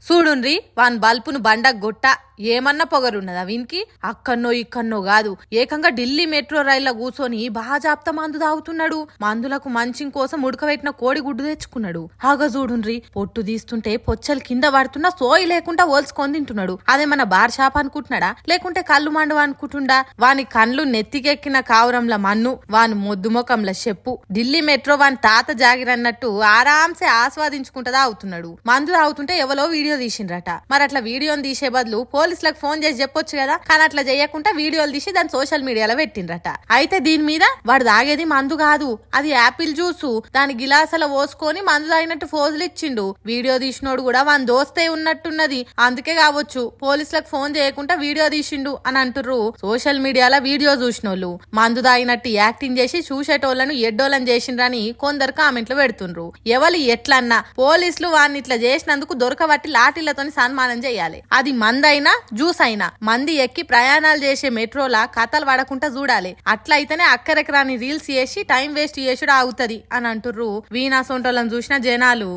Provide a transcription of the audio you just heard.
చూడుండ్రి van బల్పును బండకు గొట్ట ఏమన్నా పొగరున్నదా వీనికి? అక్కన్నో ఇక్కన్నో కాదు, ఏకంగా ఢిల్లీ మెట్రో రైల్లో కూర్చొని బాజాప్త మందు తాగుతున్నాడు. మందులకు మంచిం కోసం ఉడకబెట్టిన కోడి గుడ్డు తెచ్చుకున్నాడు. ఆగ చూడుండ్రి, పొట్టు తీస్తుంటే పొచ్చలు కింద పడుతున్నా సోయి లేకుండా ఓల్చుకొని తింటున్నాడు. అదేమన్నా బార్ షాప్ అనుకుంటున్నాడా, లేకుంటే కళ్ళు మండవ అనుకుంటుండా? వాని కండ్లు నెత్తికెక్కిన కావురంల మన్ను, వాని మొద్దు ముఖంల చెప్పు. ఢిల్లీ మెట్రో వాని తాత జాగిరన్నట్టు ఆరాంసే ఆస్వాదించుకుంటా తాగుతున్నాడు. మందు తాగుతుంటే ఎవరో వీడియో తీసిండ్రట. మరి అట్లా వీడియోని తీసే బదులు పోలీసులకు ఫోన్ చేసి చెప్పొచ్చు కదా, కానీ అట్లా చేయకుండా వీడియోలు తీసి దాన్ని సోషల్ మీడియాలో పెట్టిండ్రట. అయితే దీని మీద వాడు తాగేది మందు కాదు, అది యాపిల్ జ్యూసు, దాని గిలాసలో పోసుకొని మందు తాగినట్టు ఫోజులు ఇచ్చిండు. వీడియో తీసినోడు కూడా వాని దోస్తే ఉన్నట్టున్నది, అందుకే కావచ్చు పోలీసులకు ఫోన్ చేయకుండా వీడియో తీసిండు అని అంటుర్రు సోషల్ మీడియాలో వీడియో చూసినోళ్ళు. మందు తాగినట్టు యాక్టింగ్ చేసి చూసేటోళ్లను ఎడ్డోళ్ళని చేసిండ్రని కొందరు కామెంట్లు పెడుతుండ్రు. ఎవరు ఎట్లన్నా పోలీసులు వాడిని ఇట్లా చేసినందుకు దొరకబట్టి లాఠీలతోని సన్మానం చేయాలి. అది మందైనా జ్యూస్ అయినా మంది ఎక్కి ప్రయాణాలు చేసే మెట్రోలా కథలు పడకుండా చూడాలి. అట్లయితేనే అక్కరెకరాని రీల్స్ చేసి టైం వేస్ట్ చేసుడు ఆగుతది అని అంటుర్రు వీణా సొంటోళ్ళని చూసిన జనాలు.